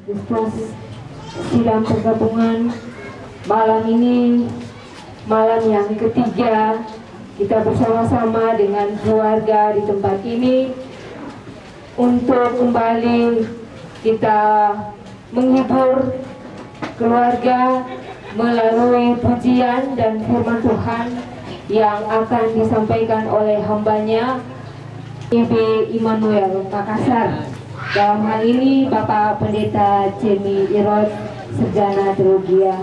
Kristus. Sidang pergabungan malam ini, malam yang ketiga, kita bersama-sama dengan keluarga di tempat ini untuk kembali kita menghibur keluarga melalui pujian dan firman Tuhan yang akan disampaikan oleh hambanya Ibu Immanuel Makassar. Dalam hal ini Bapak Pendeta Cemi Irod, Sarjana Teologia.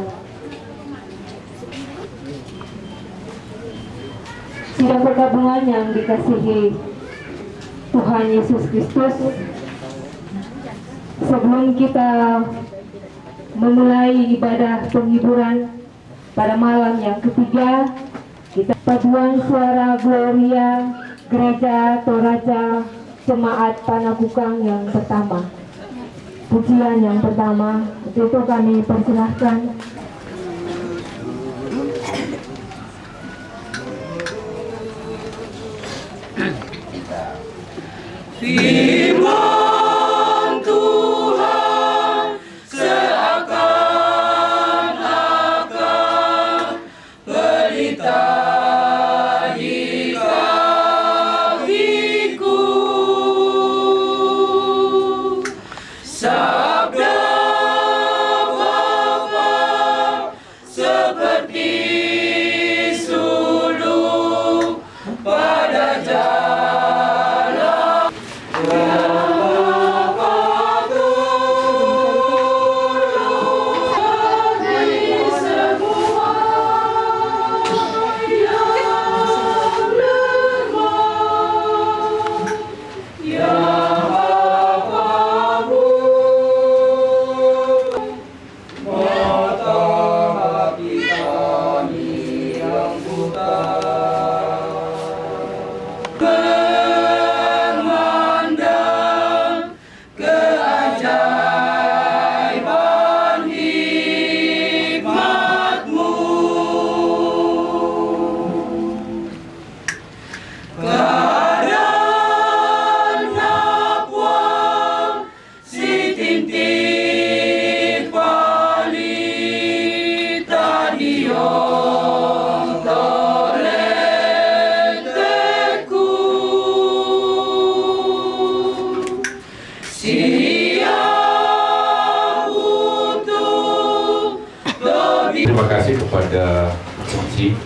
Sidang pergabungan yang dikasihi Tuhan Yesus Kristus, sebelum kita memulai ibadah penghiburan pada malam yang ketiga, kita paduan suara Gloria Gereja Toraja Jemaat Panakukang yang pertama, pujian yang pertama. Untuk itu kami persilahkan Firman Tuhan seakan-akan pelita di kakiku, sabda Bapa seperti sulung pada jalan. Terima kasih kepada Komisi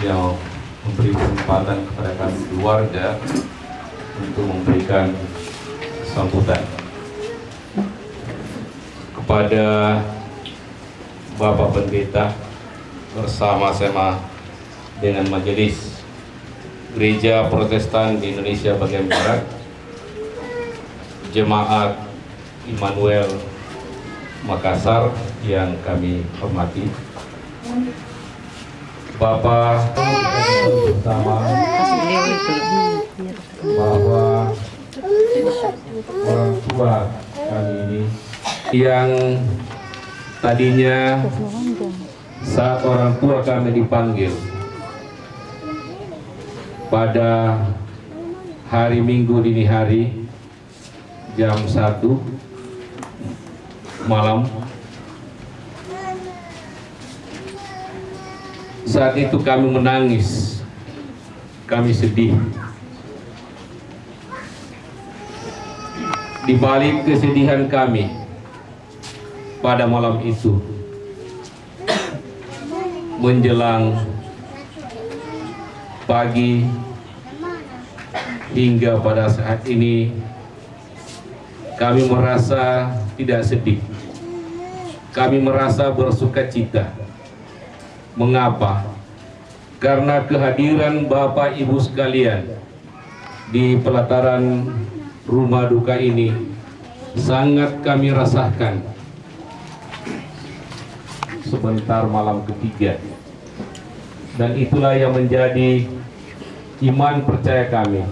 yang memberi kesempatan kepada kami keluarga untuk memberikan sambutan. Kepada Bapak Pendeta bersama-sama dengan Majelis Gereja Protestan di Indonesia bagian Barat, Jemaat Immanuel Makassar yang kami hormati, Bapak bersama bahwa orang tua kami ini yang tadinya saat orang tua kami dipanggil pada hari Minggu dini hari jam 1 malam, saat itu kami menangis, kami sedih. Di balik kesedihan kami pada malam itu, menjelang pagi hingga pada saat ini, kami merasa tidak sedih. Kami merasa bersukacita. Mengapa? Karena kehadiran Bapak Ibu sekalian di pelataran rumah duka ini sangat kami rasakan sebentar malam ketiga. Dan itulah yang menjadi iman percaya kami,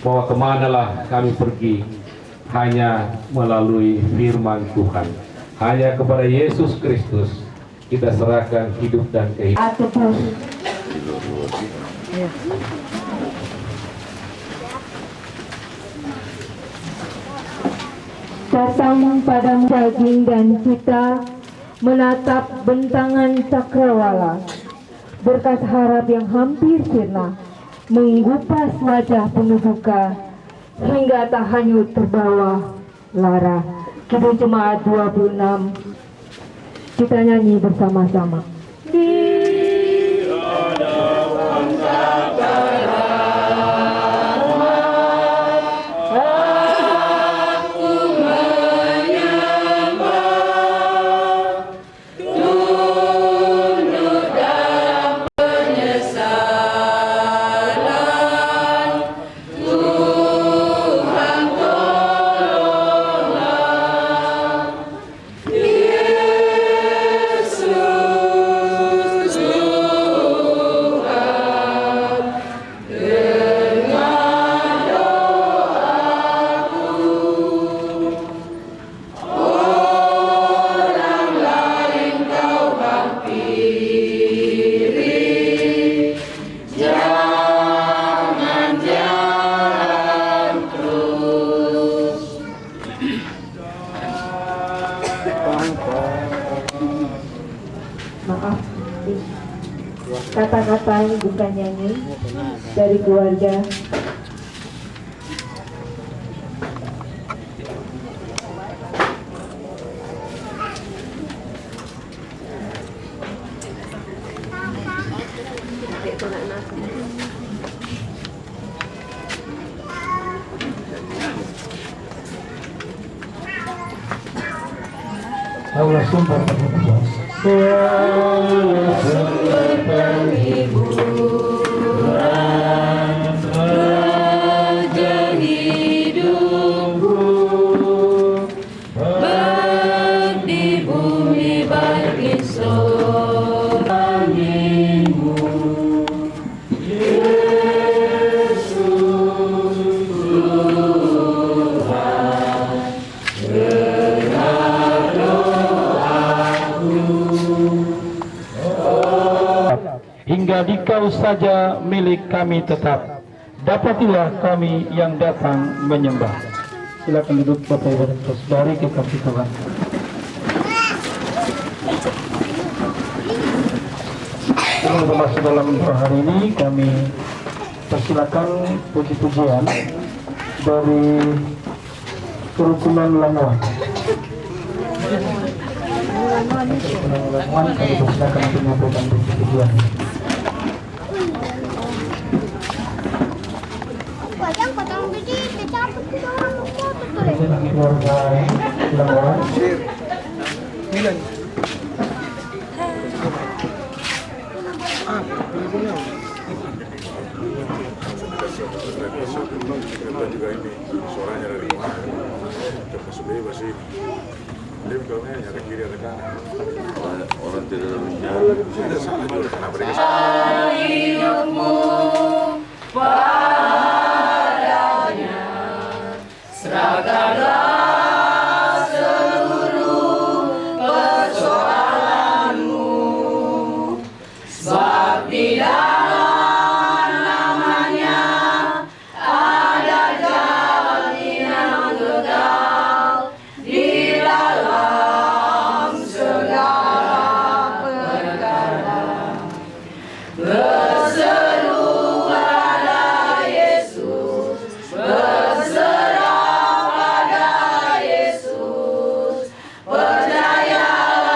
bahwa kemanalah kami pergi hanya melalui firman Tuhan. Hanya kepada Yesus Kristus kita serahkan hidup dan kehidupan. datang pada daging dan kita menatap bentangan cakrawala. Berkat harap yang hampir sirna menggupas wajah penuh duka hingga tak hanyut terbawa lara. Kidung Jemaat 26, kita nyanyi bersama-sama. Maaf, kata-kata yang bukan nyanyi dari keluarga. Allah sumpah hingga dikau saja milik kami tetap, dapatilah kami yang datang menyembah. Silakan duduk Bapak Ibu dan Saudari kekasih Tuhan. Sebelum masuk dalam hari ini, kami persilakan puji-pujian dari kerukunan Lamuan. Lamuan kami persilakan untuk menyampaikan puji-pujian. Juga ini suaranya dari mana? Termasuk dia masih dia kalau nyari kiri ada kanan. Orang tidak ada salah juga kenapa dia hidupmu padanya, serahkanlah seluruh persoalanmu, sebab di dalam namanya ada jalan yang kekal di dalam segala perkara. Berseru pada Yesus, berserah pada Yesus, percayalah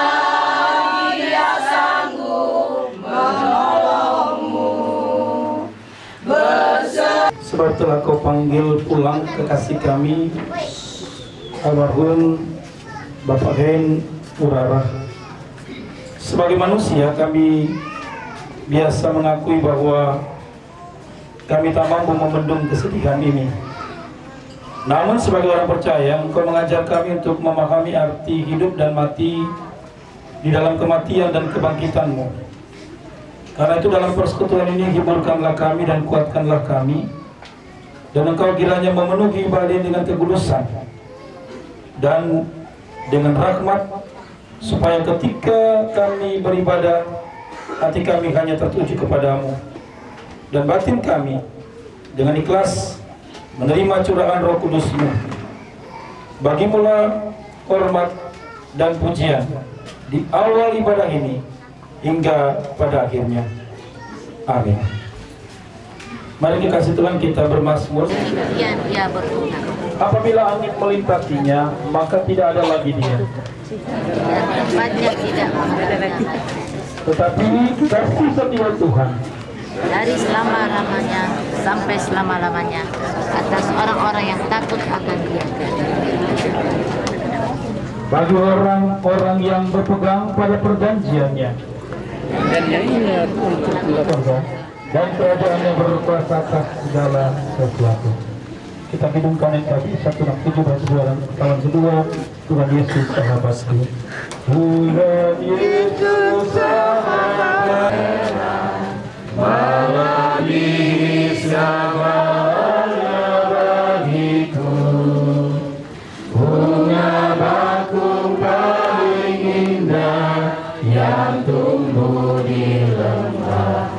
Dia sanggup menolongmu. Sebab telah kau panggil pulang kekasih kami, almarhum Bapak Hen Urarah. Sebagai manusia kami biasa mengakui bahwa kami tak mampu membendung kesedihan ini. Namun sebagai orang percaya, Engkau mengajar kami untuk memahami arti hidup dan mati di dalam kematian dan kebangkitan-Mu. Karena itu dalam persekutuan ini hiburkanlah kami dan kuatkanlah kami, dan Engkau kiranya memenuhi ibadah ini dengan kekudusan dan dengan rahmat, supaya ketika kami beribadah, hati kami hanya tertuju kepadamu, dan batin kami dengan ikhlas menerima curahan Roh Kudus-Mu. Bagimulah hormat dan pujian di awal ibadah ini hingga pada akhirnya. Amin. Mari dikasih Tuhan kita bermazmur. Ia berguna. Apabila angin melintasinya, maka tidak ada lagi dia. Dan tempatnya tidak mengenal. Tetapi kasih setia Tuhan Dari selama-lamanya sampai selama-lamanya atas orang-orang yang takut akan Dia. bagi orang-orang yang berpegang pada perjanjiannya dan yang ingat untuk dilakukan dan kerajaan yang berkuasa atas segala sesuatu. Kita hidupkan yang tadi 167 tahun kedua. Tuhan Yesus sahabatku, Tuhan Yesus sahabatku, melani segalanya bagiku, bunga bakung paling indah yang tumbuh di lembah,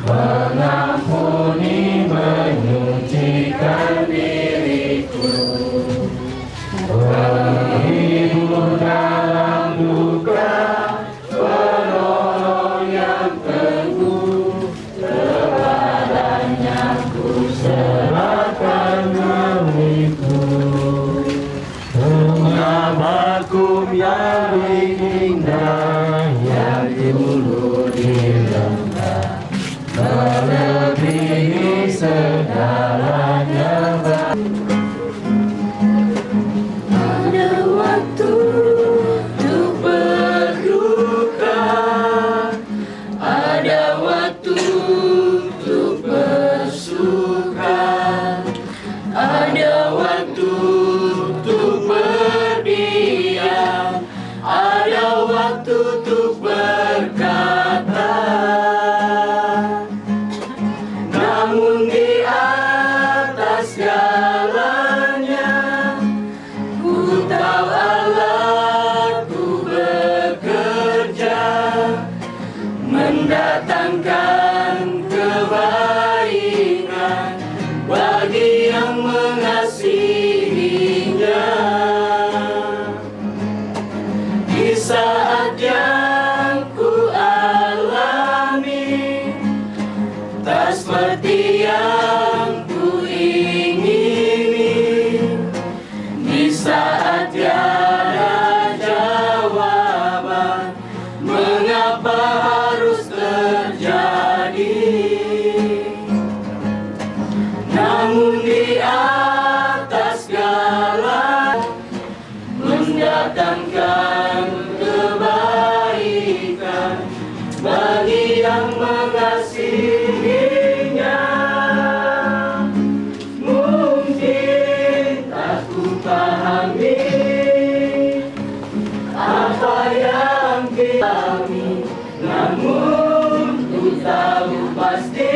mengampuni menyucikan diriku, menghibur dalam duka, penolong yang teguh, kepadanya ku serahkan diriku, bunga bakung yang indah yang tumbuh di lembah, melebihi segalanya. Ada waktu untuk berduka, ada waktu untuk bersuka, ada waktu untuk berdiam, ada waktu untuk berkata. Namun di atas segalanya, ku tahu Allah ku bekerja, mendatangkan kebaikan bagi yang mengasihinya. Di saat yang ku alami tak seperti yang ku ingini, di saat tiada jawaban mengapa harus terjadi. Namun di atas segala mendatangkan kebaikan bagi yang mengasihinya. Mungkin tak ku pahami apa yang kita alami, namun ku tahu pasti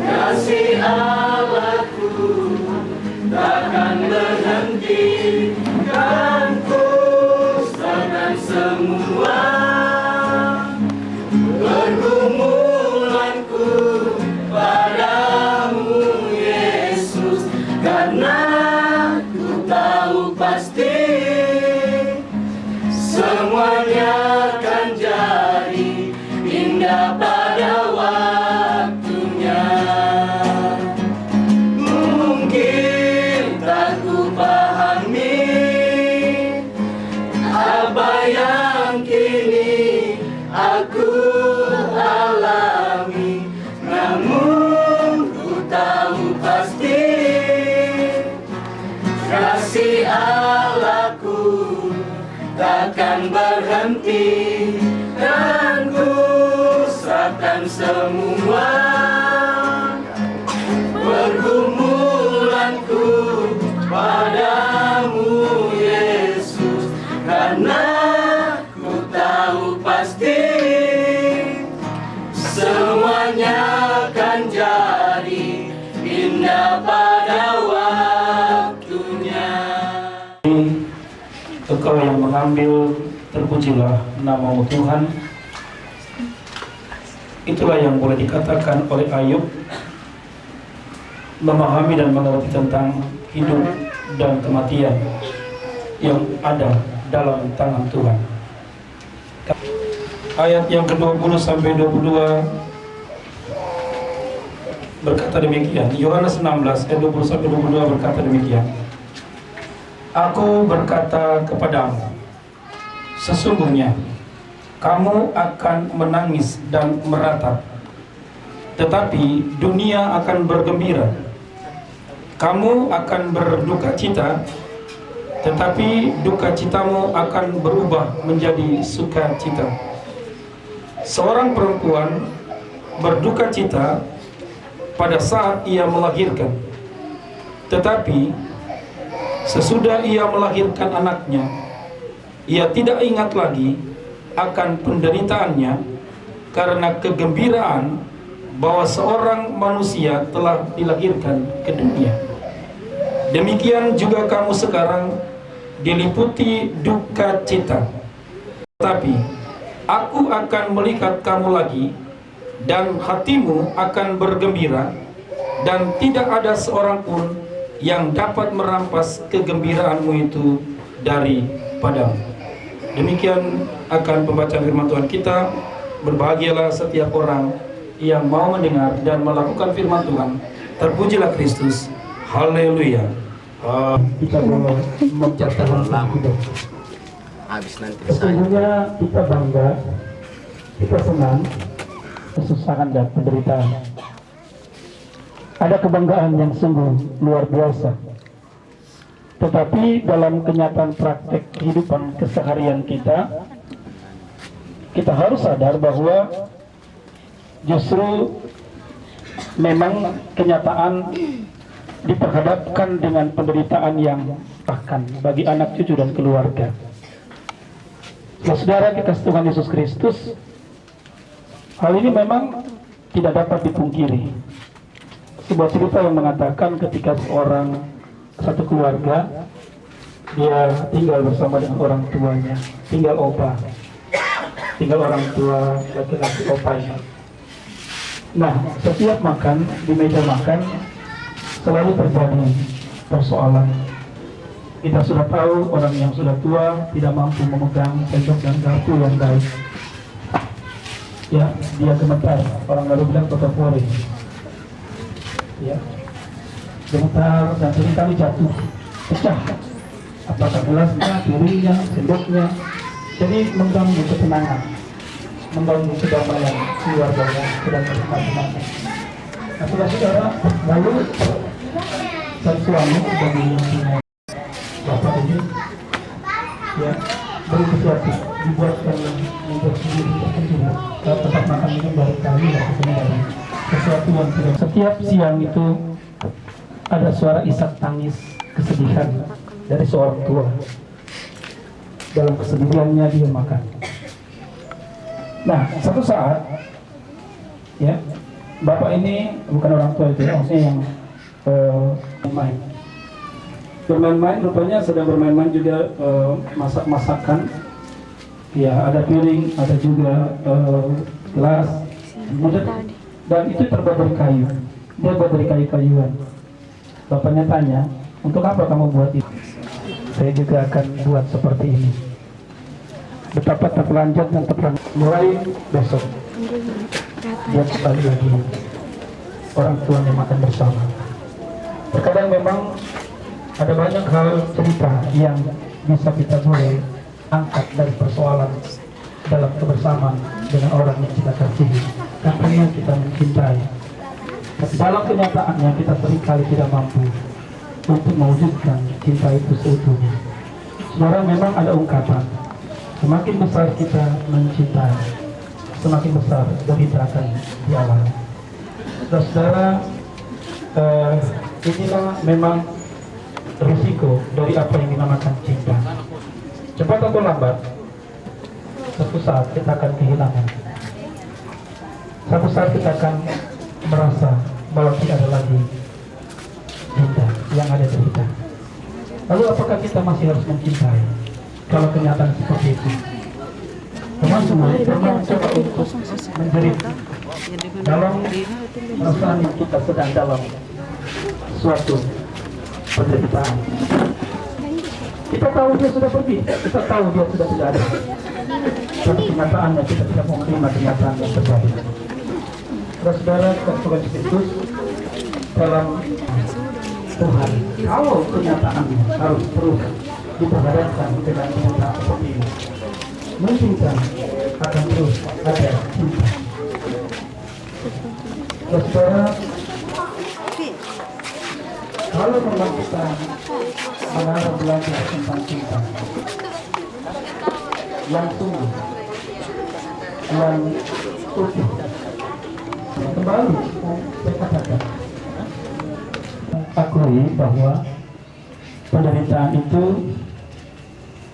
kasih Allahku takkan berhenti, kan ku serahkan semua pergumulanku padamu Yesus, karena ku tahu pasti semuanya akan jadi indah pada waktunya. Mungkin tak ku pahami apa yang kini aku alami, namun ku tahu pasti kasih Allahku takkan berhenti, dan ku serahkan semua pergumulanku padamu Yesus, karena ku tahu pasti semuanya akan jadi indah pada waktunya. Engkau yang mengambil, terpujilah namamu Tuhan. Itulah yang boleh dikatakan oleh Ayub, memahami dan mengerti tentang hidup dan kematian yang ada dalam tangan Tuhan. Ayat yang ke-20 sampai 22 berkata demikian. Yohanes 16 ayat 20 sampai 22 berkata demikian. Aku berkata kepadamu, sesungguhnya kamu akan menangis dan meratap, tetapi dunia akan bergembira. Kamu akan berduka cita, tetapi duka citamu akan berubah menjadi sukacita. Seorang perempuan berduka cita pada saat ia melahirkan, tetapi sesudah ia melahirkan anaknya, ia tidak ingat lagi akan penderitaannya karena kegembiraan bahwa seorang manusia telah dilahirkan ke dunia. Demikian juga kamu sekarang diliputi duka cita, tetapi aku akan melihat kamu lagi, dan hatimu akan bergembira, dan tidak ada seorang pun yang dapat merampas kegembiraanmu itu daripadamu. Demikian akan pembacaan firman Tuhan kita. Berbahagialah setiap orang yang mau mendengar dan melakukan firman Tuhan. Terpujilah Kristus. Haleluya. Kita mau mencatatkan hidup. Habis nanti Sesungguhnya kita bangga, kita senang, kesusahan dan penderitaan. Ada kebanggaan yang sungguh luar biasa. Tetapi dalam kenyataan praktek kehidupan keseharian kita harus sadar bahwa justru memang kenyataan diperhadapkan dengan penderitaan yang bahkan bagi anak cucu dan keluarga. Saudara kita Tuhan Yesus Kristus, hal ini memang tidak dapat dipungkiri. Sebuah cerita yang mengatakan ketika satu keluarga, dia tinggal bersama dengan orang tuanya, tinggal orang tua laki-laki opanya. Nah, setiap makan di meja makan selalu terjadi persoalan. Kita sudah tahu orang yang sudah tua tidak mampu memegang sendok dan garpu yang baik. Ya, dia gemetar. Orang lalu bilang fotopori. Ya, gemetar dan seringkali jatuh, pecah. Apakah gelasnya, piringnya, sendoknya. Jadi mengganggu ketenangan, mengganggu kedamaian keluarganya sedang bersenang-senang. Nah, saudara, lalu sang suami dari yang punya bapak ini, ya, berinisiatif dibuatkan membuat sendiri tempat makan ini baru kali ya, dari sesuatu yang tidak. Setiap siang itu ada suara isak tangis kesedihan dari seorang tua. Dalam kesedihannya dia makan. Nah, satu saat, ya, bapak ini bukan orang tua itu, ya, maksudnya yang bermain-main, rupanya sedang bermain-main juga, masak-masakan. Ya, ada piring, ada juga gelas, dan itu terbuat dari kayu. Dia buat dari kayu-kayuan. Bapaknya tanya, untuk apa kamu buat itu? Saya juga akan buat seperti ini. Betapa terpelanjat dan terpelanjat. Mulai besok, dia kembali lagi orang tuanya makan bersama. Terkadang memang ada banyak hal cerita yang bisa kita boleh angkat dari persoalan dalam kebersamaan dengan orang yang kita kasihi, karena kita mencintai. Tapi dalam kenyataannya kita seringkali tidak mampu untuk mewujudkan cinta itu seutuhnya. Saudara, memang ada ungkapan, semakin besar kita mencintai, semakin besar derita akan dialami. Saudara, inilah memang risiko dari apa yang dinamakan cinta. Cepat atau lambat, suatu saat kita akan kehilangan. Suatu saat kita akan merasa bahwa tidak ada lagi cinta, yang ada derita. Lalu apakah kita masih harus mencintai kalau kenyataan seperti itu? Teman-teman, pernah coba untuk menjerit dalam perasaan yang kita sedang dalam suatu penderitaan. Kita tahu dia sudah pergi, kita tahu dia sudah tidak ada. Tapi kenyataannya kita tidak mau menerima kenyataan yang terjadi. Saudara, Tuhan Yesus dalam Tuhan, kalau kenyataannya harus terus diperhadapkan dengan kenyataan seperti ini, mungkin akan terus ada cinta. Saudara, kalau memang kita mengarah belajar tentang cinta yang sungguh, yang utuh, kembali saya katakan, akui bahwa penderitaan itu,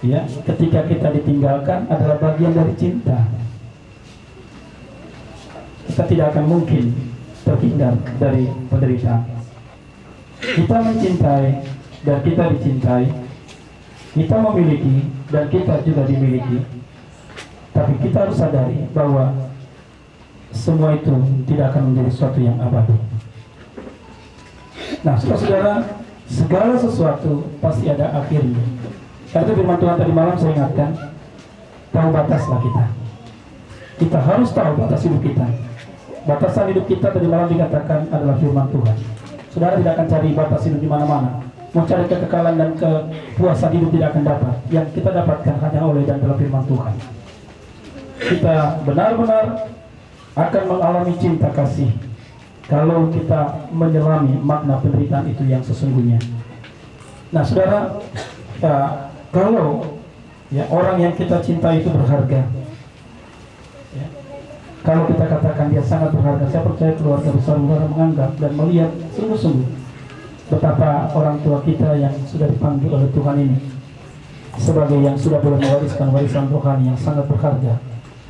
ya, ketika kita ditinggalkan adalah bagian dari cinta. Kita tidak akan mungkin terhindar dari penderitaan. Kita mencintai dan kita dicintai, kita memiliki dan kita juga dimiliki. Tapi kita harus sadari bahwa semua itu tidak akan menjadi sesuatu yang abadi. Nah, saudara, segala sesuatu pasti ada akhirnya. Karena firman Tuhan tadi malam saya ingatkan, tahu bataslah kita. Kita harus tahu batas hidup kita. Batasan hidup kita tadi malam dikatakan adalah firman Tuhan. Saudara tidak akan cari batas hidup di mana-mana. Mau cari kekekalan dan kepuasan hidup tidak akan dapat. Yang kita dapatkan hanya oleh dan dalam firman Tuhan. Kita benar-benar akan mengalami cinta kasih kalau kita menyelami makna penderitaan itu yang sesungguhnya. Nah, saudara, kalau orang yang kita cintai itu berharga, ya, kalau kita katakan dia sangat berharga, saya percaya keluarga besar saudara menganggap dan melihat sungguh-sungguh betapa orang tua kita yang sudah dipanggil oleh Tuhan ini sebagai yang sudah boleh mewariskan warisan rohani yang sangat berharga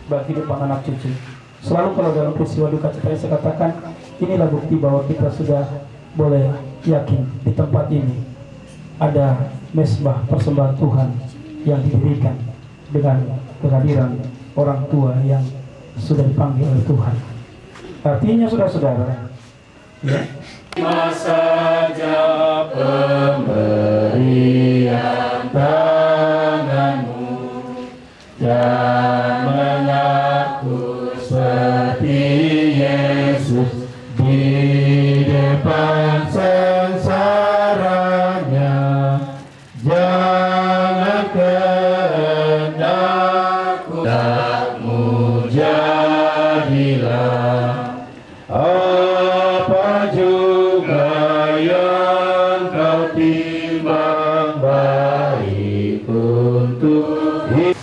bagi depan anak cucu. Selalu kalau dalam peristiwa duka cita saya katakan, inilah bukti bahwa kita sudah boleh yakin di tempat ini ada mesbah persembahan Tuhan yang didirikan dengan kehadiran orang tua yang sudah dipanggil oleh Tuhan. Artinya saudara-saudara, ya, saja pemberian tanganmu dan mengaku seperti Yesus di depan sengsaranya. Jangan kehendakku takmu jadilah apa juga yang kau timbang baik untuk hidup.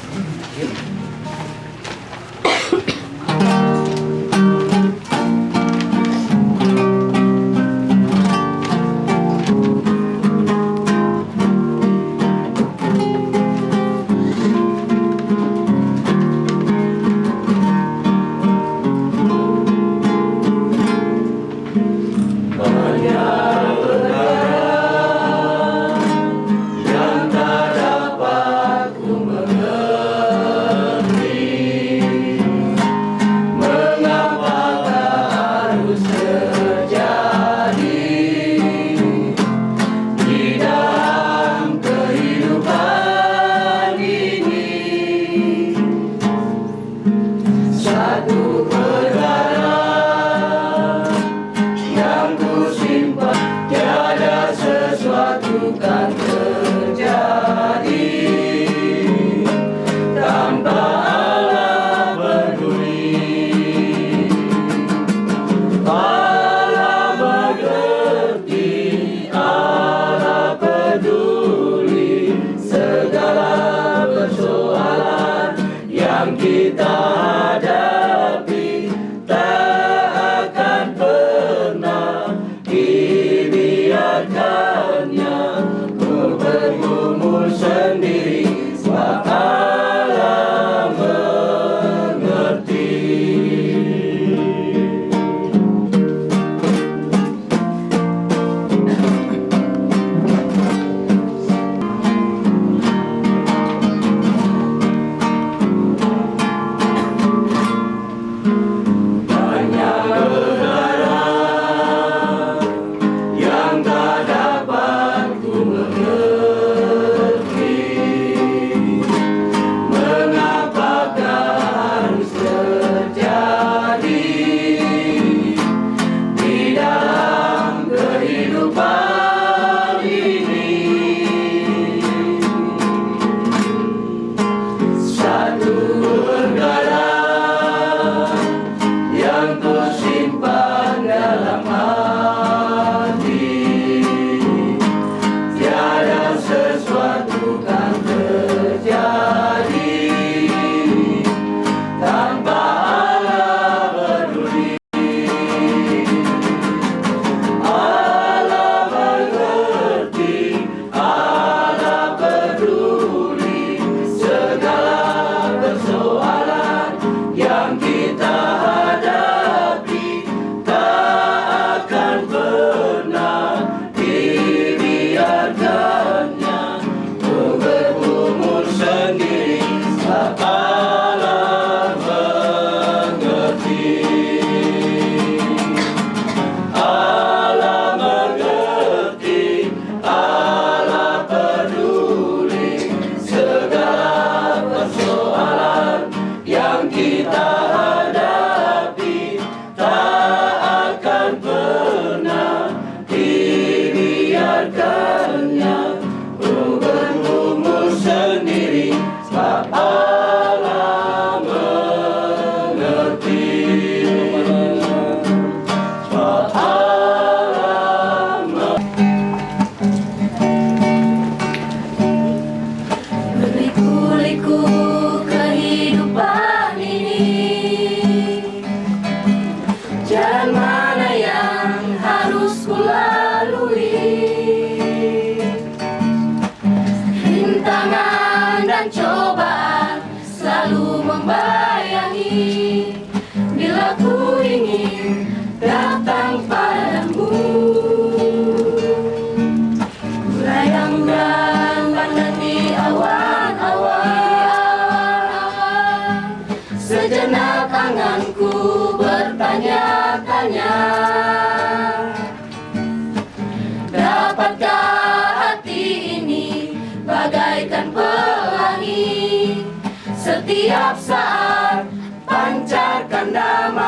setiap saat pancarkan damai.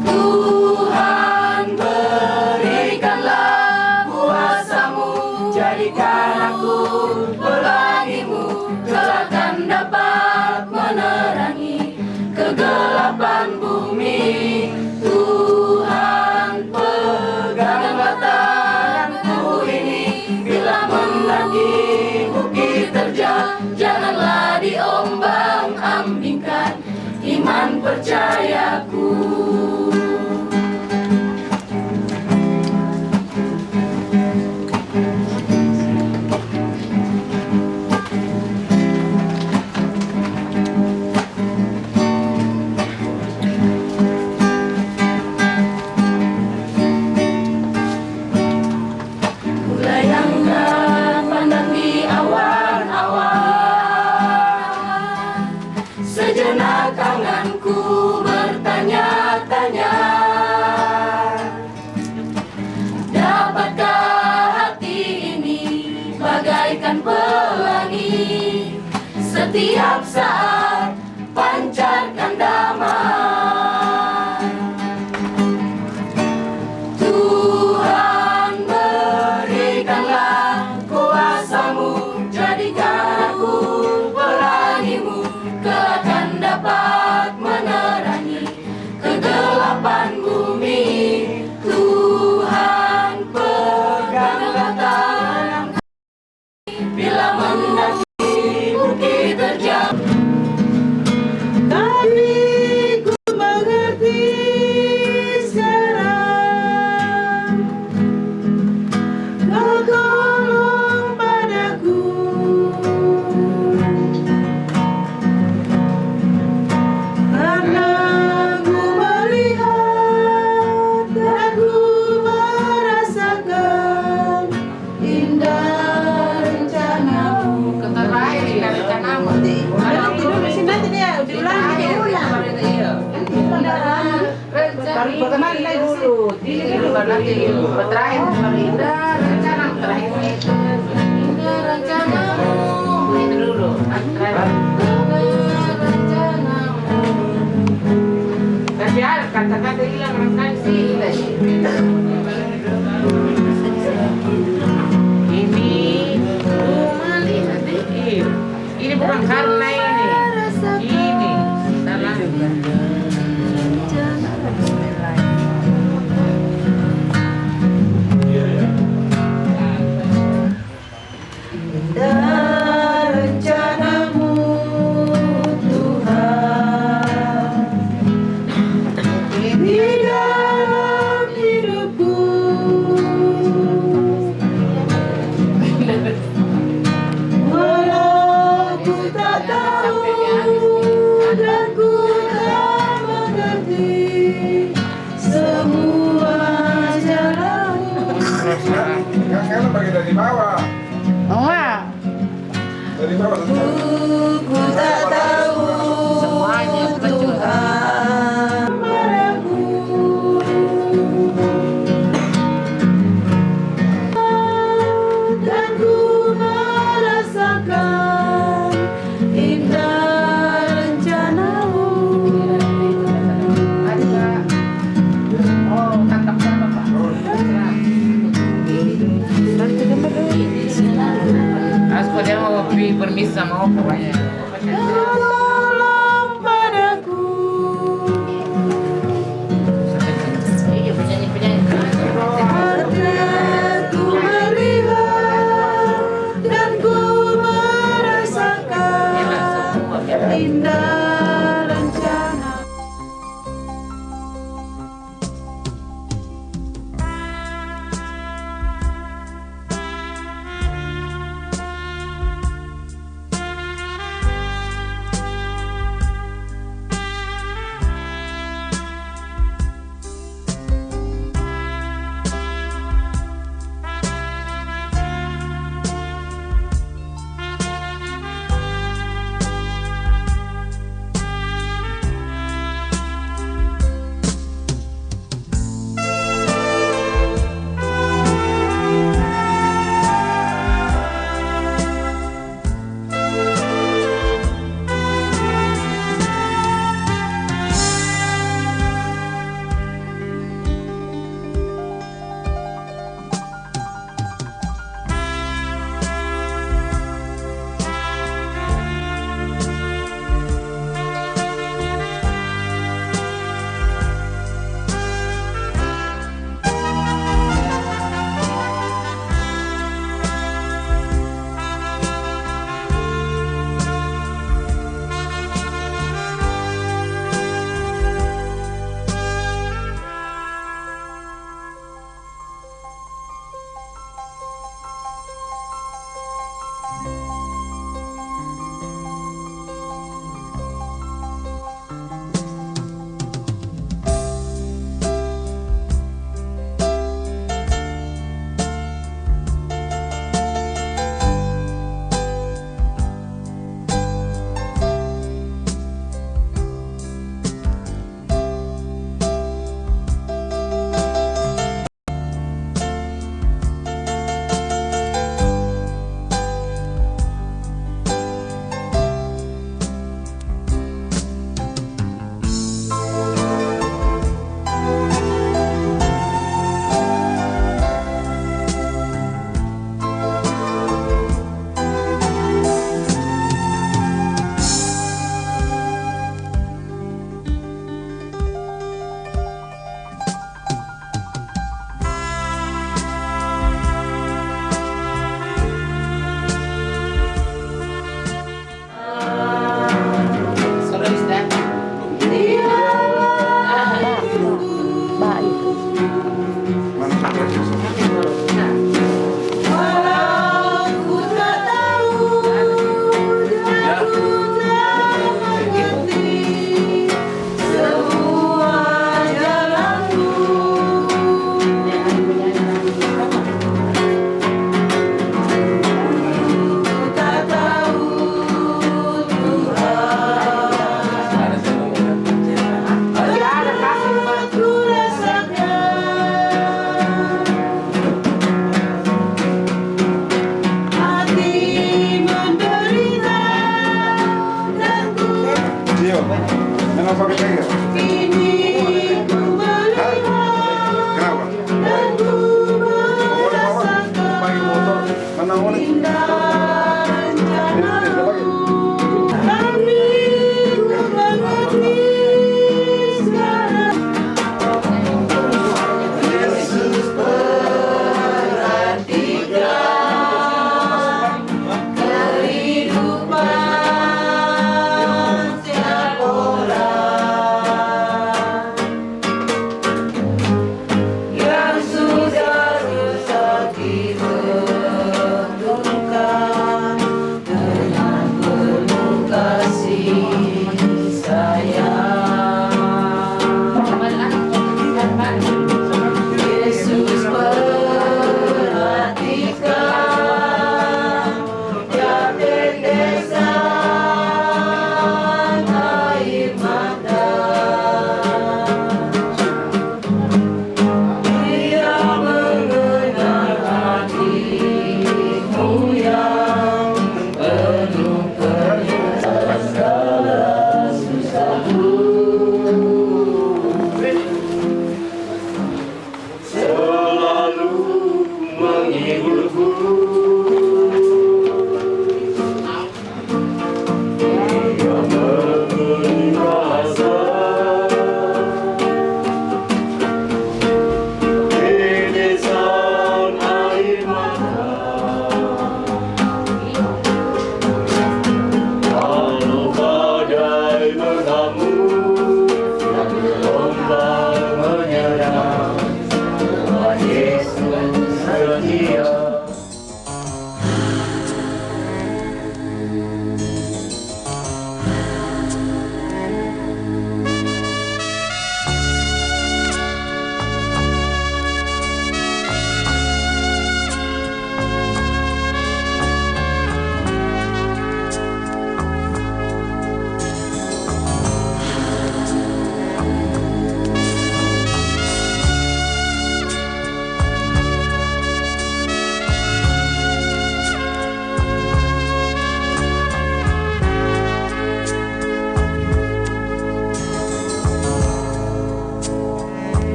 Tuhan berikanlah kuasa-Mu, jadikan aku pelangi-Mu, kelak akan dapat menerangi kegelapan bumi. Tuhan peganglah tanganku ini, bila mendaki bukit terjal, janganlah diombang-ambingkan iman percayaku. Kulayangkan pandang di awan-awan, sejenak tanganku bertanya-tanya, dapatkah hati ini bagaikan pelangi, setiap saat pancarkan damai. Tuhan berikanlah kuasa-Mu, jadikan aku pelangi-Mu, kelak akan dapat menerangi kegelapan bumi. Tuhan peganglah tangan bila mendaki bukit terjal. Tapi ku mengerti sekarang, Kau tolong padaku, karena ku melihat dan ku merasakan indah rencana-Mu. Tidur di sini nanti dia diulang. Baru pertama nilai dulu, baru nanti terakhir baru indah rencana terakhir itu indah rencana-Mu, itu dulu indah rencana-Mu. Tapi ada kata-kata hilang kan sih ini rumah lihat ini bukan karena ini salah juga. Indah rencana-Mu Tuhan di dalam hidupku, walau ku tak tahu dan ku tak mengerti semua jalan-Mu. Sekarang bagi dari bawah. Dari bawah. Ku tak tahu Semuanya Tuhan padaku, dan ku merasakan indah rencana-Mu. Oh, tangkap siapa Pak? Aku dia mau permisi sama Opo banyak. Tolong padaku, Iya penyanyi-penyanyi. karena ku melihat dan ku merasakan indah rencana.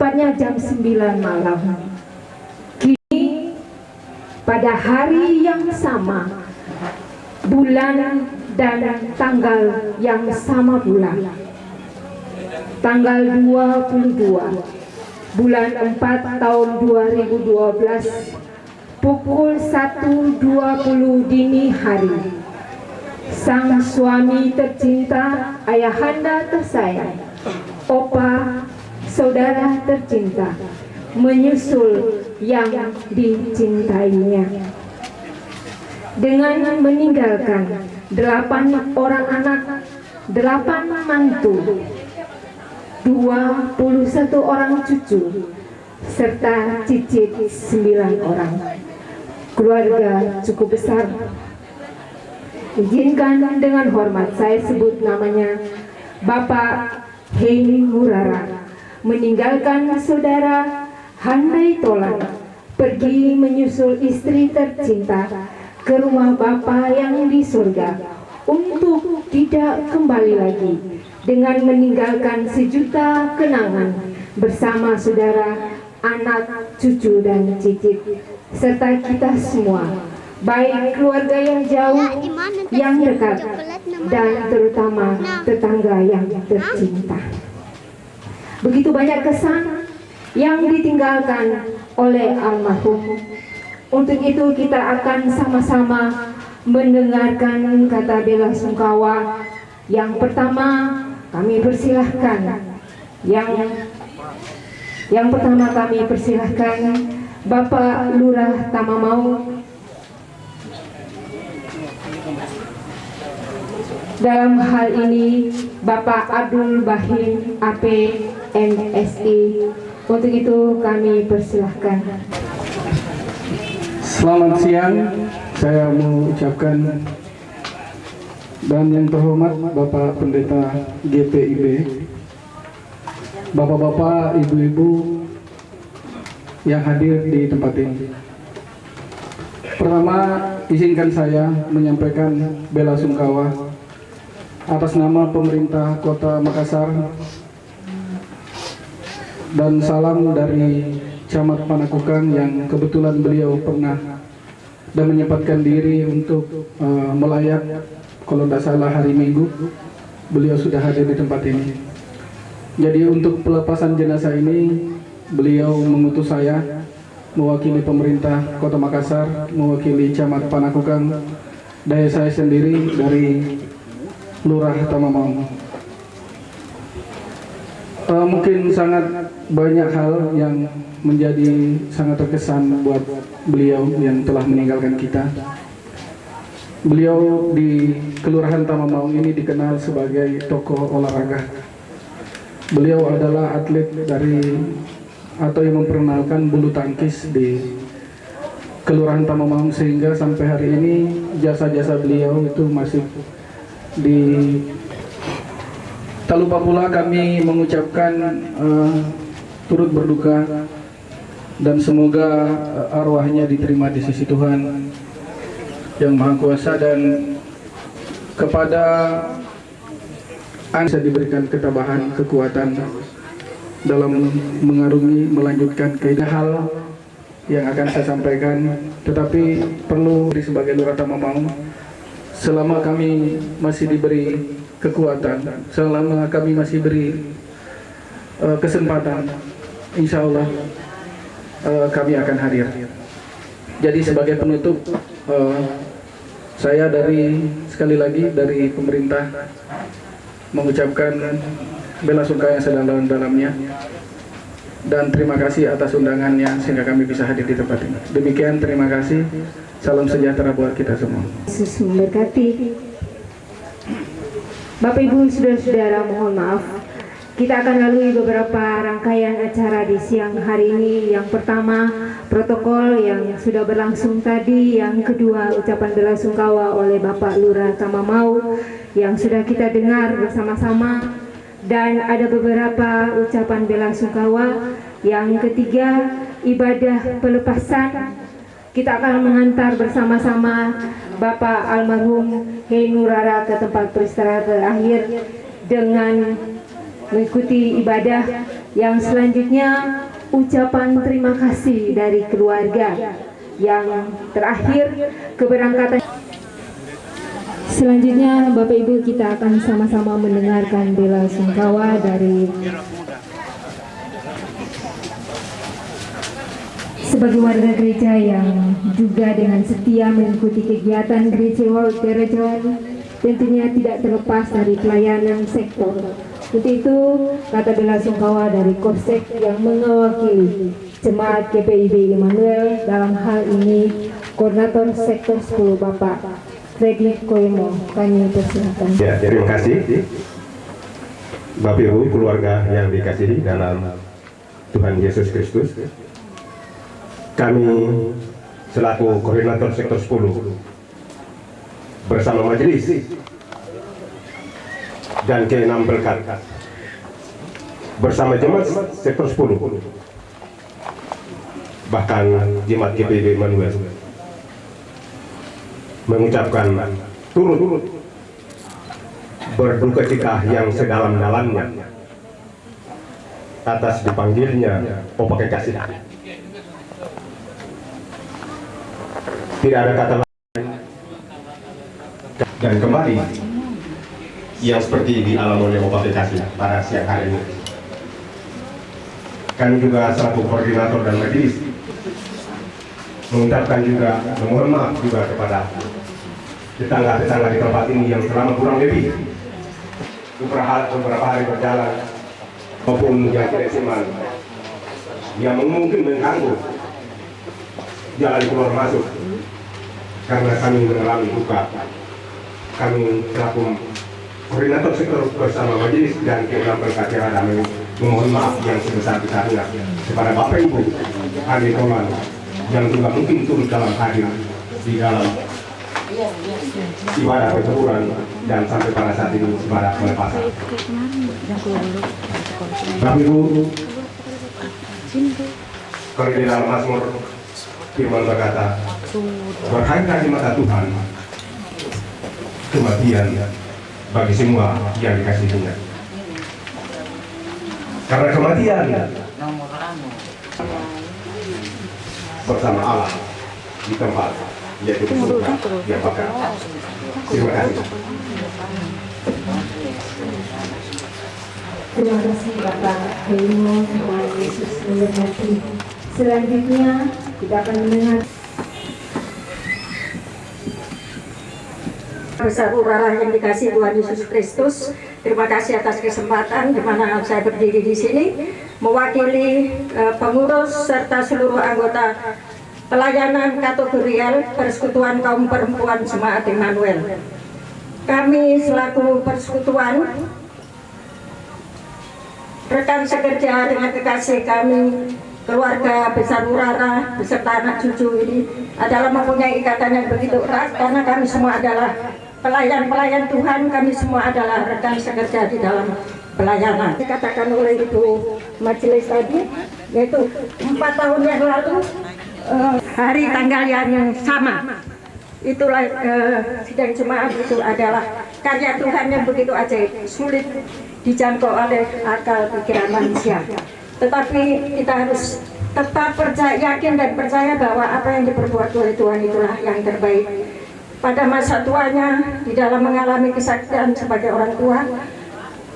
tepatnya jam 9 malam. Kini pada hari yang sama, bulan dan tanggal yang sama pula, tanggal 22 bulan 4 tahun 2012 pukul 1.20 dini hari, sang suami tercinta, ayahanda tersayang Opa, saudara tercinta, menyusul yang dicintainya. Dengan meninggalkan 8 orang anak, 8 mantu, 21 orang cucu, serta cicit 9 orang. Keluarga cukup besar. Izinkan dengan hormat saya sebut namanya Bapak Heni Murara meninggalkan saudara Handai Tolan pergi menyusul istri tercinta ke rumah Bapa yang di surga untuk tidak kembali lagi, dengan meninggalkan sejuta kenangan bersama saudara, anak, cucu, dan cicit, serta kita semua, baik keluarga yang jauh, yang dekat, dan terutama tetangga yang tercinta. Begitu banyak kesan yang ditinggalkan oleh almarhum. Untuk itu kita akan sama-sama mendengarkan kata bela sungkawa. Yang pertama kami persilahkan, yang pertama kami persilahkan Bapak Lurah Tamamau. Dalam hal ini Bapak Abdul Bahim AP MSI. Untuk itu kami persilahkan. Selamat siang, saya mau ucapkan dan yang terhormat Bapak Pendeta GPIB, Bapak-bapak, ibu-ibu yang hadir di tempat ini. Pertama, izinkan saya menyampaikan bela sungkawa atas nama pemerintah Kota Makassar dan salam dari Camat Panakukang yang kebetulan beliau pernah dan menyempatkan diri untuk melayat, kalau tidak salah hari Minggu beliau sudah hadir di tempat ini. Jadi untuk pelepasan jenazah ini beliau mengutus saya mewakili pemerintah Kota Makassar, mewakili Camat Panakukang, dan saya sendiri dari Lurah Tamamau. Mungkin sangat banyak hal yang menjadi sangat terkesan buat beliau yang telah meninggalkan kita. Beliau di Kelurahan Tamamau ini dikenal sebagai tokoh olahraga. Beliau adalah atlet atau yang memperkenalkan bulu tangkis di Kelurahan Tamamau, sehingga sampai hari ini jasa-jasa beliau itu masih di. Tak lupa pula kami mengucapkan turut berduka dan semoga arwahnya diterima di sisi Tuhan Yang Maha Kuasa, dan kepada Anda diberikan ketabahan, kekuatan dalam mengarungi, melanjutkan hal yang akan saya sampaikan. Tetapi perlu sebagai Lurah Tamamau, selama kami masih diberi kekuatan, selama kami masih beri kesempatan, insya Allah kami akan hadir. Jadi sebagai penutup, saya sekali lagi dari pemerintah mengucapkan bela sungkawa yang sedalam-dalamnya dan terima kasih atas undangannya sehingga kami bisa hadir di tempat ini. Demikian, terima kasih. Salam sejahtera buat kita semua. Yesus memberkati. Bapak Ibu saudara-saudara, mohon maaf, kita akan lalui beberapa rangkaian acara di siang hari ini. Yang pertama, protokol yang sudah berlangsung tadi. Yang kedua, ucapan bela sungkawa oleh Bapak Lurah Tamamau yang sudah kita dengar bersama-sama. Dan ada beberapa ucapan bela sungkawa. Yang ketiga, ibadah pelepasan. Kita akan mengantar bersama-sama Bapak almarhum Heni Murara ke tempat peristirahatan terakhir dengan mengikuti ibadah. Yang selanjutnya ucapan terima kasih dari keluarga. Yang terakhir keberangkatan. Selanjutnya Bapak Ibu, kita akan sama-sama mendengarkan bela sungkawa dari sebagai warga gereja yang juga dengan setia mengikuti kegiatan gereja World Region, tentunya tidak terlepas dari pelayanan sektor Untuk itu, kata bela sungkawa dari Korsek yang mewakili Jemaat GPIB Immanuel dalam hal ini Koordinator Sektor 10 Bapak Freddy Koemo, kami persilakan. Ya, terima kasih Bapak Ibu keluarga yang dikasihi dalam Tuhan Yesus Kristus. Kami selaku Koordinator Sektor 10 bersama majelis dan ke-6 Belkat bersama jemaat Sektor 10 bahkan jemaat GPIB Immanuel mengucapkan turut berduka cita yang sedalam-dalamnya atas dipanggilnya Opa Kekasih. Tidak ada kata lain dan kembali yang seperti dialami oleh Opa Kekasih pada siang hari ini. Kami juga selaku koordinator dan majelis mengucapkan juga memohon maaf juga kepada tetangga-tetangga di tempat ini yang selama kurang lebih beberapa hari berjalan maupun yang tidak simak yang mungkin mengganggu jalan keluar masuk karena kami mengalami duka. Kami selaku koordinator sektor bersama majelis dan ke-6 Belkat yang ada memohon maaf yang sebesar-besarnya kepada Bapak Ibu Andi Toman yang juga mungkin turut dalam hadir di dalam ibadah penguburan dan sampai pada saat ini ibadah pelepasan. Bapak Ibu, kalau di dalam Mazmur firman berkata, berharga di mata Tuhan kematian bagi semua yang dikasihinya. Karena kematian bersama Allah di tempat yaitu di surga yang bakal. Terima kasih. Terima kasih Bapak Koemo, Tuhan Yesus memberkati. Selanjutnya kita akan mendengar besar urara yang dikasih Tuhan Yesus Kristus. Terima kasih atas kesempatan di mana saya berdiri di sini mewakili pengurus serta seluruh anggota pelayanan kategorial Persekutuan Kaum Perempuan Jemaat Immanuel. Kami selaku persekutuan, rekan sekerja dengan kekasih kami, keluarga besar urara beserta anak cucu ini adalah mempunyai ikatan yang begitu erat karena kami semua adalah pelayan-pelayan Tuhan, kami semua adalah rekan sekerja di dalam pelayanan. Dikatakan oleh Ibu Majelis tadi, yaitu 4 tahun yang lalu hari tanggal yang sama, itulah sidang jemaat itu adalah karya Tuhan yang begitu ajaib, sulit dijangkau oleh akal pikiran manusia. Tetapi kita harus tetap percaya, yakin dan percaya bahwa apa yang diperbuat oleh Tuhan itulah yang terbaik. Pada masa tuanya, di dalam mengalami kesaktian sebagai orang tua,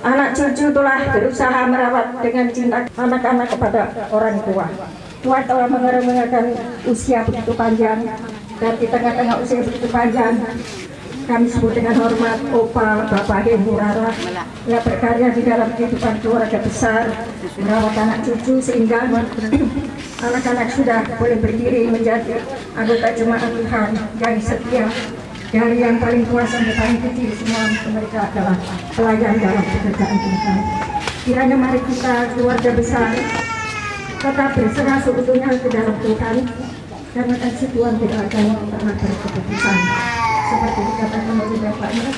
anak cucu telah berusaha merawat dengan cinta anak-anak kepada orang tua. Tuhan telah mengaruniakan usia begitu panjang, dan di tengah-tengah usia begitu panjang, kami sebut dengan hormat Opa Bapak Hendy Urara yang berkarya di dalam kehidupan keluarga besar, merawat anak cucu sehingga anak-anak sudah boleh berdiri menjadi anggota jemaat Tuhan yang setia. Dari yang paling tua sampai paling kecil, semua mereka adalah pelayan dalam pekerjaan Tuhan. Kiranya mari kita keluarga besar tetap berserah sebetulnya ke dalam Tuhan, karena kasih Tuhan tidak akan pernah berkeputusan. Seperti dikatakan oleh Bapaknya,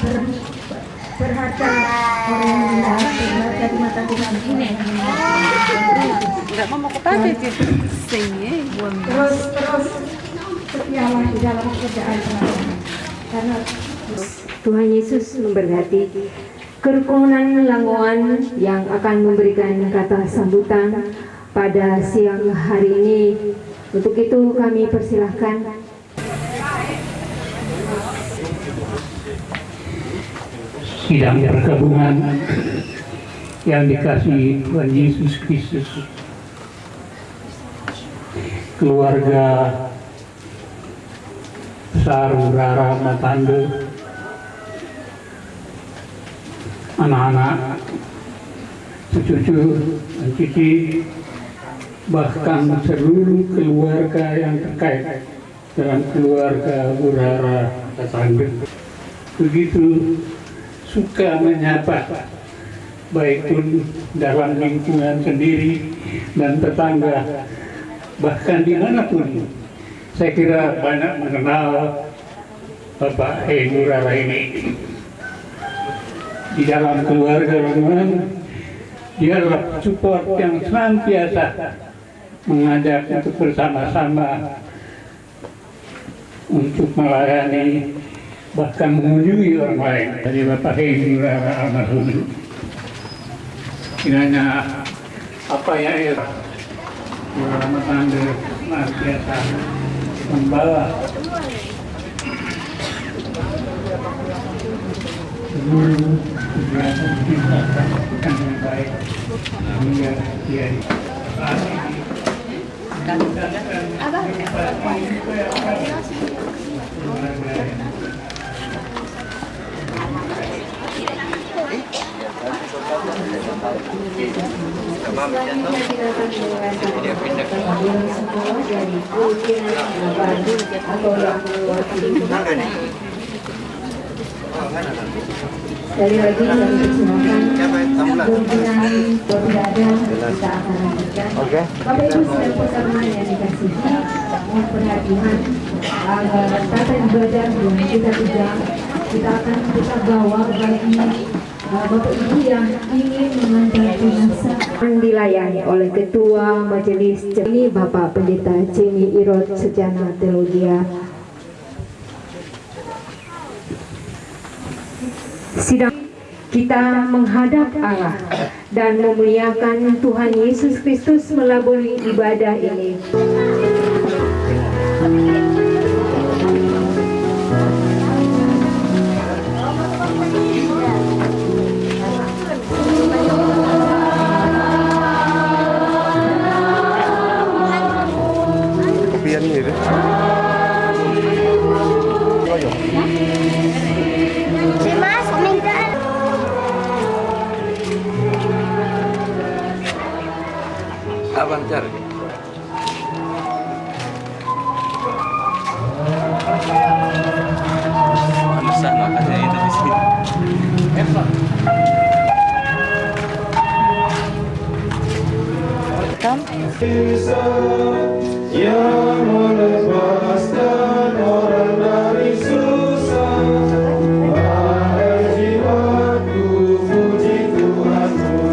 berharga orang yang meninggal, berharga di mata Tuhan. Terus setialah di dalam pekerjaan pelayanan. Karena Tuhan Yesus memberkati. Kerukunan Langoan yang akan memberikan kata sambutan pada siang hari ini. Untuk itu kami persilahkan sidang pergabungan yang dikasihi Tuhan Yesus Kristus, keluarga besar Urara Matando, anak-anak cucu dan cici, bahkan seluruh keluarga yang terkait dengan keluarga Urara Tasangger. Begitu suka menyapa, baik pun dalam lingkungan sendiri dan tetangga, bahkan dimanapun. Saya kira banyak mengenal Bapak Hei Urara ini. Di dalam keluarga memang dia adalah support yang senantiasa mengajak untuk bersama-sama untuk melayani, bahkan mengunjungi orang lain. Dari Bapak Hei Urara almarhum, kiranya apa yang Urara Tasangger senantiasa membawa seluruh kegiatan kita lakukan dengan baik hingga dia saat ini. Sekali lagi kami persilakan pimpinan Bapeda kita akan lanjutkan. Bapak Ibu sedang pertemuan yang dikasihi, mohon perhatian agar tata ibadah yang kita pegang kita akan kita bawa bagi Bapak Ibu yang ingin mengantar jenazah dilayani oleh Ketua Majelis ini Bapak Pendeta Cemi Irot Sejana Teologia. Sidang kita menghadap Allah dan memuliakan Tuhan Yesus Kristus melalui ibadah ini. Abang cari. Susah makanya itu di sini. Yang melepaskan orang dari susah. Wahai jiwaku, puji Tuhanmu.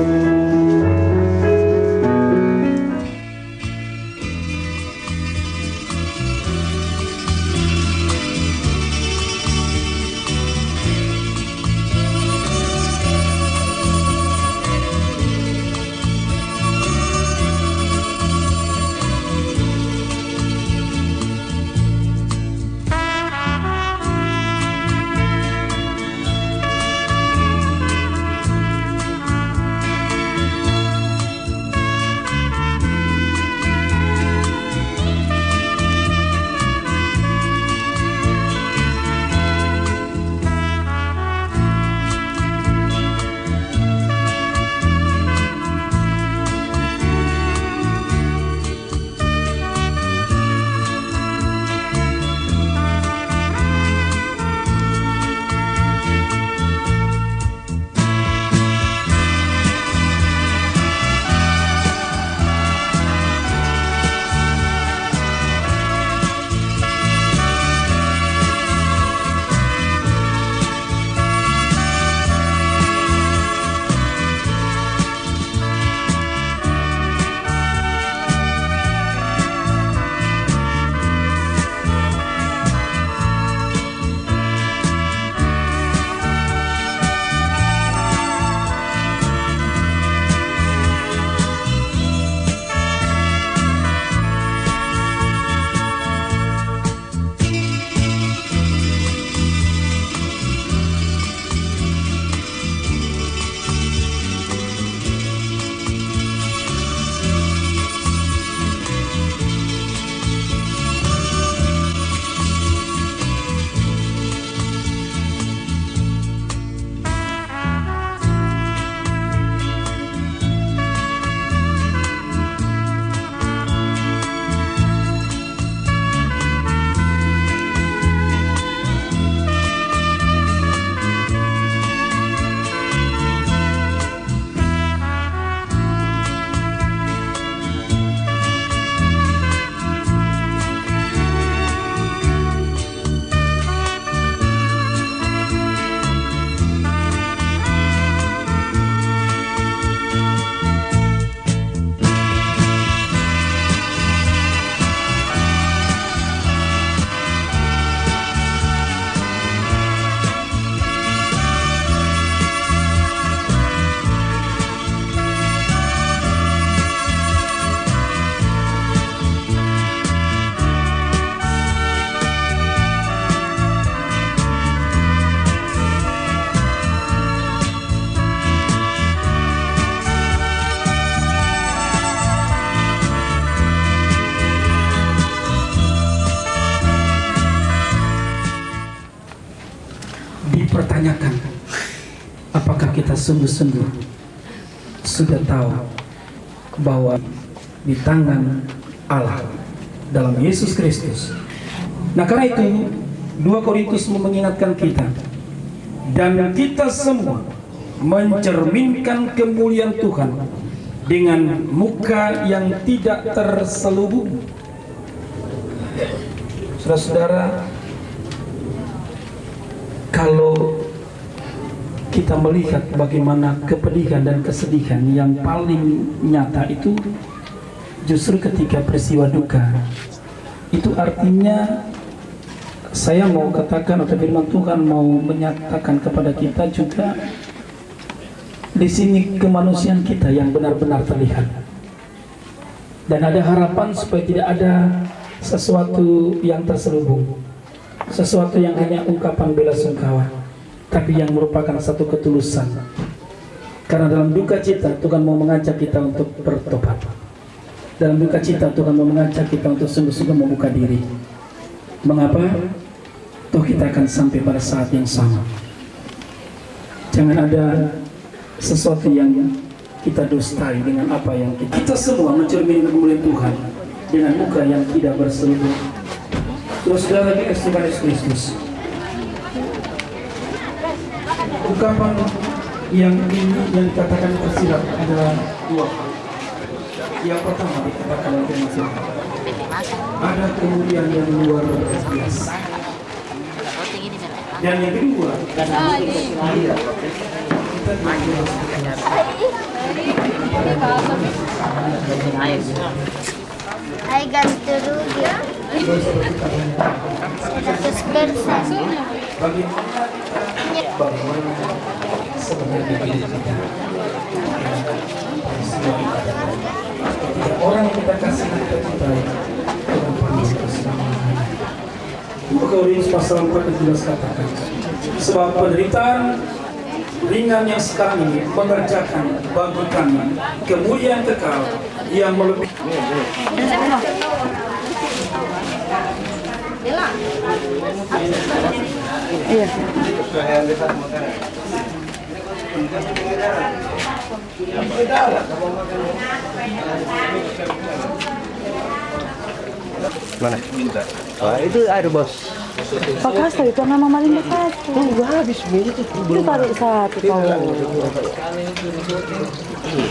kita sungguh-sungguh sudah tahu bahwa di tangan Allah dalam Yesus Kristus. Nah, karena itu 2 Korintus mengingatkan kita, dan kita semua mencerminkan kemuliaan Tuhan dengan muka yang tidak terselubung. Saudara-saudara, kalau kita melihat bagaimana kepedihan dan kesedihan yang paling nyata itu justru ketika peristiwa duka. Itu artinya saya mau katakan atau firman Tuhan mau menyatakan kepada kita juga di sini kemanusiaan kita yang benar-benar terlihat. Dan ada harapan supaya tidak ada sesuatu yang terselubung, sesuatu yang hanya ungkapan bela sungkawa, tapi yang merupakan satu ketulusan. Karena dalam duka cita Tuhan mau mengajak kita untuk bertobat. Dalam duka cita Tuhan mau mengajak kita untuk sungguh-sungguh membuka diri. Mengapa? Toh kita akan sampai pada saat yang sama. Jangan ada sesuatu yang kita dustai dengan apa yang kita semua mencerminkan kemuliaan Tuhan dengan muka yang tidak berselubung. Terus saudara lagi Yesus Kristus. Ungkapan yang ini yang dikatakan tersirat adalah 2 hal. Yang pertama dikatakan oleh Tuhan, ada kemuliaan yang luar biasa. Dan yang kedua, Hai ganti rugi 100%. Orang yang kita kasih kita cintai. 2 Korintus pasal 4 katakan, sebab penderitaan ringan yang sekarang ini mengerjakan bagi kami kemuliaan kekal yang melebihi. Iya. Mana? Wah, itu air bos. Pakasta itu nama maling Pakasta. Tunggu habis itu. Itu tarik satu kau.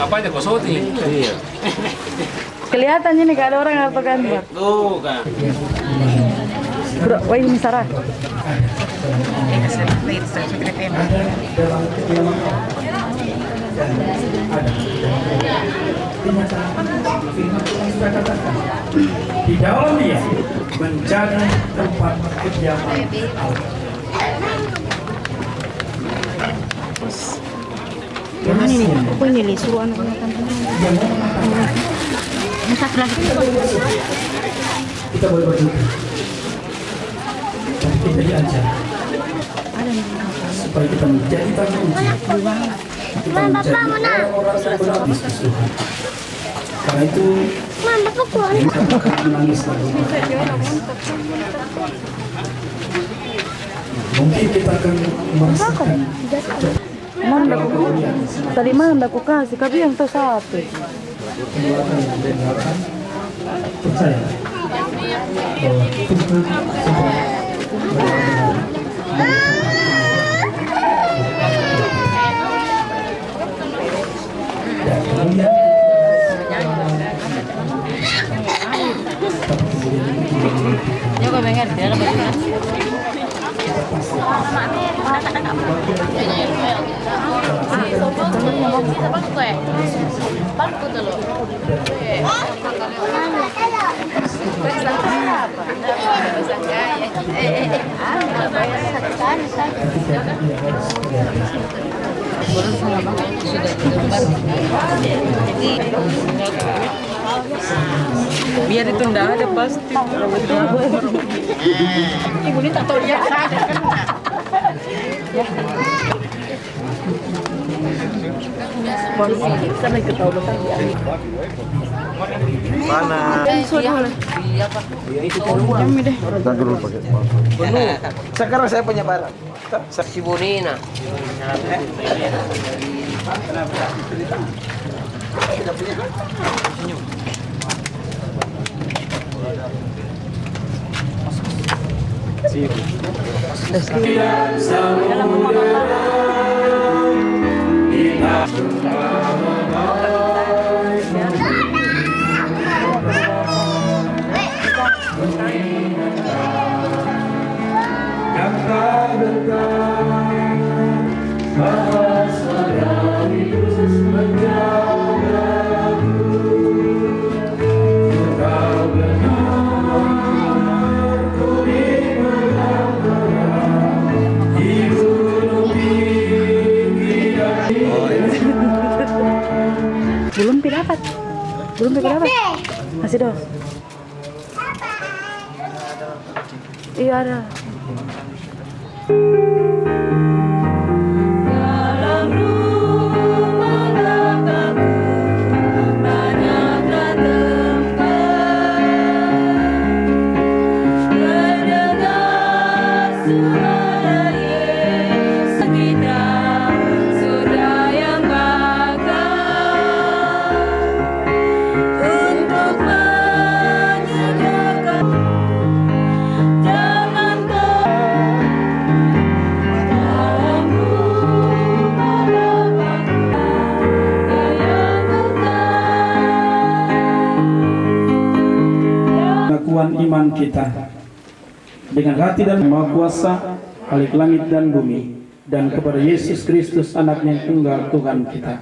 Apanya kok shooting? Iya. Kelihatannya nih gak ada orang apa gambar. Tuh kan. Bro, wah ini Sarah. Di dalam dia menjadi tempat kediaman Allah. Yang ini nih, aku ini nih suruh anak-anak Kita boleh berdoa. Kita diajar supaya kita menjadi uji. Kita menjadi orang-orang yang benar di Tuhan. Karena itu kita akan menangis lagi. Mungkin kita akan merasakan tadi malam aku kasih, tapi yang itu satu. Percaya bahwa Tuhan dan kemudian biar itu enggak ada pasti. Ibu ini tak tahu dia ada kena. Ya. Baru kita lagi ketahuan tadi. Mana? Dulu pakai. Sekarang saya punya barang. Si Bonina. Belum dapat. Belum dapat. Masih dos. Iya ada. Iman kita dengan hati dan Maha Kuasa Khalik langit dan bumi, dan kepada Yesus Kristus anaknya yang tunggal Tuhan kita,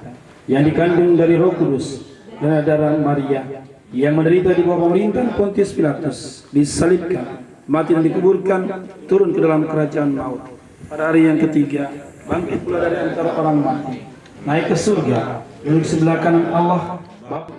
yang dikandung dari Roh Kudus dan darah Maria, yang menderita di bawah pemerintahan Pontius Pilatus, disalibkan, mati dan dikuburkan, turun ke dalam kerajaan maut, pada hari yang ketiga bangkit pula dari antara orang mati, naik ke surga, duduk sebelah kanan Allah Bapa.